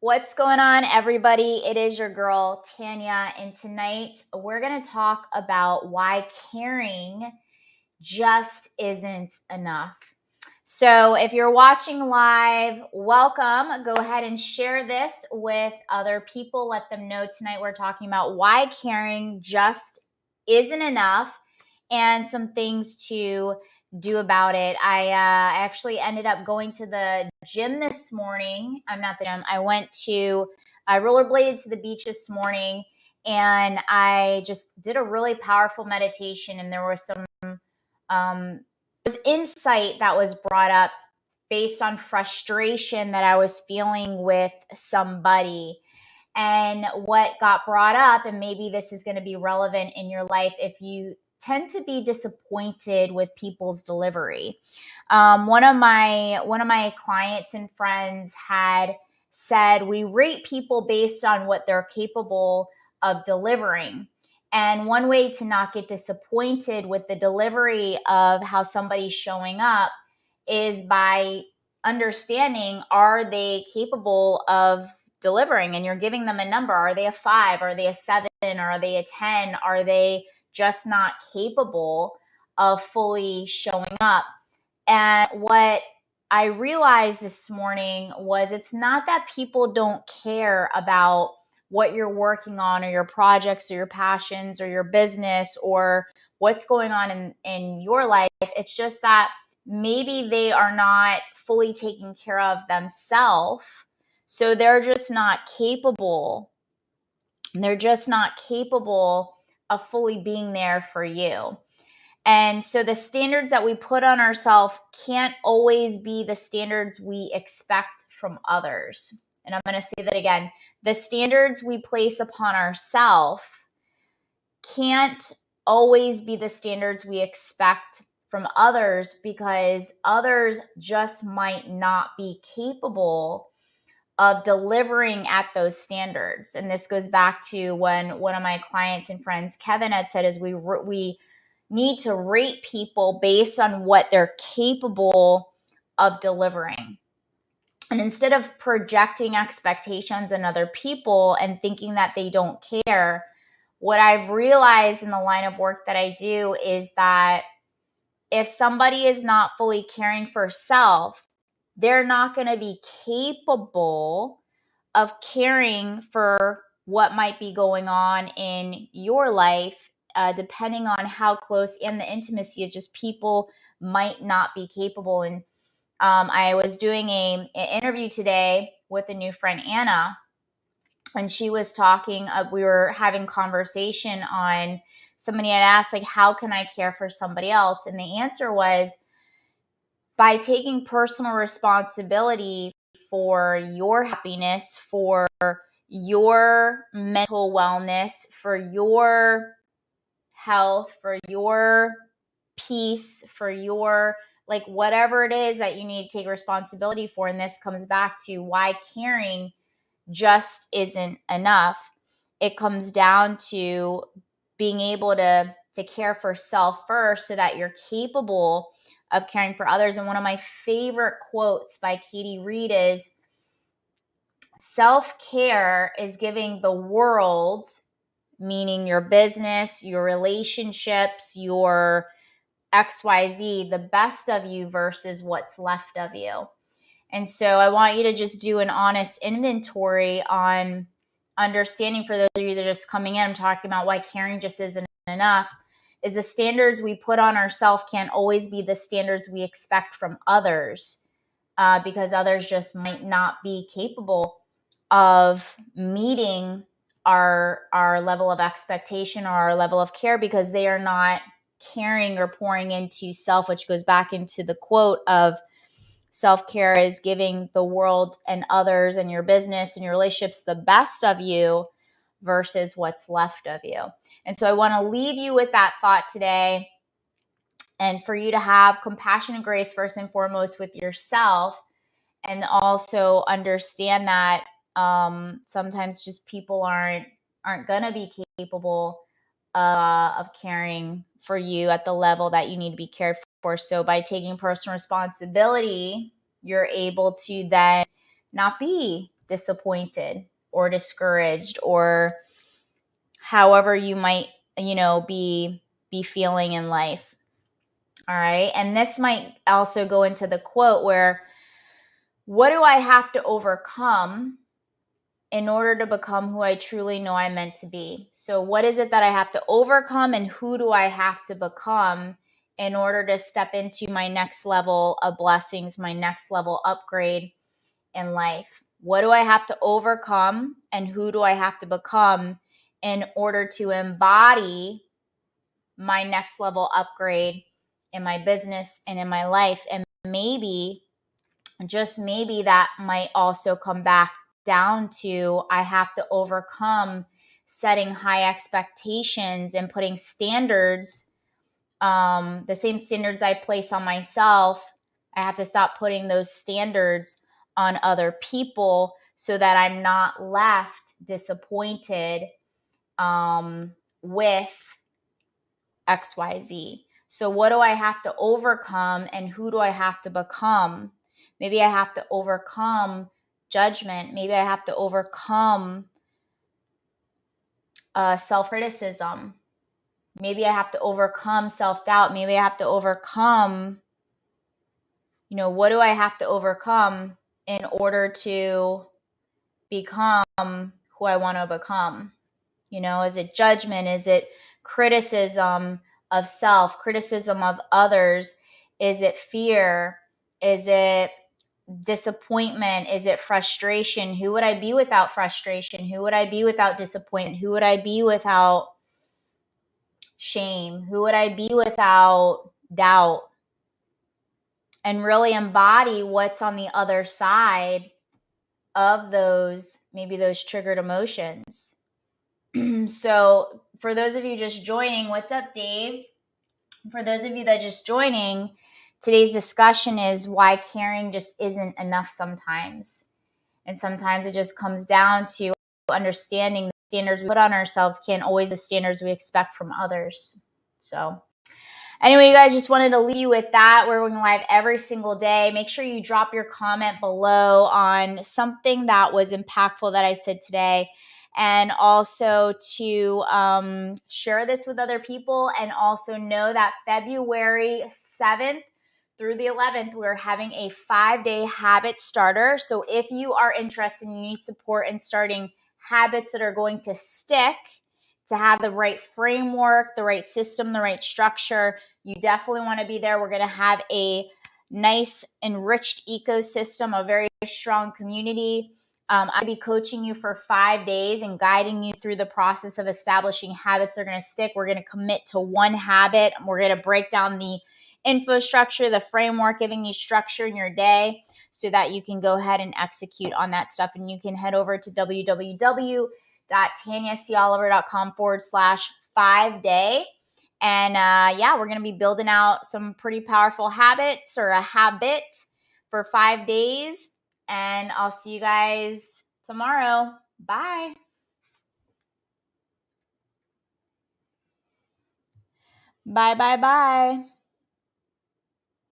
What's going on, everybody? It is your girl, Tanya, and tonight we're going to talk about why caring just isn't enough. So if you're watching live, welcome. Go ahead and share this with other people. Let them know tonight we're talking about why caring just isn't enough and some things to do about it. I actually ended up going to the gym this morning. I'm not the gym. I rollerbladed to the beach this morning, and I just did a really powerful meditation, and there was some insight that was brought up based on frustration that I was feeling with somebody. And what got brought up, and maybe this is going to be relevant in your life if you tend to be disappointed with people's delivery. One of my clients and friends had said we rate people based on what they're capable of delivering. And one way to not get disappointed with the delivery of how somebody's showing up is by understanding, are they capable of delivering? And you're giving them a number. Are they a 5? Are they a 7? Or are they a 10? Are they just not capable of fully showing up? And what I realized this morning was it's not that people don't care about what you're working on or your projects or your passions or your business or what's going on in your life. It's just that maybe they are not fully taking care of themselves. So they're just not capable. They're just not capable of fully being there for you. And so the standards that we put on ourselves can't always be the standards we expect from others. And I'm going to say that again. The standards we place upon ourselves can't always be the standards we expect from others, because others just might not be capable of delivering at those standards. And this goes back to when one of my clients and friends, Kevin, had said, is we need to rate people based on what they're capable of delivering. And instead of projecting expectations on other people and thinking that they don't care, what I've realized in the line of work that I do is that if somebody is not fully caring for self, they're not going to be capable of caring for what might be going on in your life, depending on how close and the intimacy is just people might not be capable. And I was doing an interview today with a new friend, Anna, and she was talking, we were having conversation on, somebody had asked, like, how can I care for somebody else? And the answer was by taking personal responsibility for your happiness, for your mental wellness, for your health, for your peace, for your, like, whatever it is that you need to take responsibility for. And this comes back to why caring just isn't enough. It comes down to being able to care for self first so that you're capable of caring for others. And one of my favorite quotes by Katie Reed is, self-care is giving the world, meaning your business, your relationships, your XYZ, the best of you versus what's left of you. And so I want you to just do an honest inventory on understanding, for those of you that are just coming in, I'm talking about why caring just isn't enough, is the standards we put on ourselves can't always be the standards we expect from others, because others just might not be capable of meeting our level of expectation or our level of care, because they are not caring or pouring into self, which goes back into the quote of, self-care is giving the world and others and your business and your relationships the best of you versus what's left of you. And so I want to leave you with that thought today, and for you to have compassion and grace first and foremost with yourself, and also understand that sometimes just people aren't going to be capable of caring for you at the level that you need to be cared for. So by taking personal responsibility, you're able to then not be disappointed or discouraged, or however you might, be feeling in life. All right. And this might also go into the quote where, what do I have to overcome in order to become who I truly know I'm meant to be? So what is it that I have to overcome, and who do I have to become in order to step into my next level of blessings, my next level upgrade in life? What do I have to overcome, and who do I have to become in order to embody my next level upgrade in my business and in my life? And maybe, just maybe, that might also come back down to, I have to overcome setting high expectations and putting standards, the same standards I place on myself. I have to stop putting those standards on other people so that I'm not left disappointed with XYZ. So what do I have to overcome, and who do I have to become? Maybe I have to overcome judgment. Maybe I have to overcome self-criticism. Maybe I have to overcome self-doubt. Maybe I have to overcome, what do I have to overcome in order to become who I want to become? Is it judgment? Is it criticism of self, criticism of others? Is it fear? Is it disappointment? Is it frustration? Who would I be without frustration? Who would I be without disappointment? Who would I be without shame? Who would I be without doubt? And really embody what's on the other side of those, maybe those triggered emotions. So for those of you just joining, what's up, Dave? For those of you that are just joining, today's discussion is why caring just isn't enough sometimes. And sometimes it just comes down to understanding the standards we put on ourselves can't always be the standards we expect from others. So anyway, you guys, just wanted to leave you with that. We're going live every single day. Make sure you drop your comment below on something that was impactful that I said today. And also to share this with other people. And also know that February 7th through the 11th, we're having a 5-day habit starter. So if you are interested and you need support in starting habits that are going to stick, to have the right framework, the right system, the right structure, you definitely want to be there. We're going to have a nice, enriched ecosystem, a very strong community. I'll be coaching you for 5 days and guiding you through the process of establishing habits that are going to stick. We're going to commit to one habit. We're going to break down the infrastructure, the framework, giving you structure in your day so that you can go ahead and execute on that stuff. And you can head over to www.tanyacoliver.com/5-day. And we're going to be building out some pretty powerful habits, or a habit, for 5 days. And I'll see you guys tomorrow. Bye. Bye, bye, bye.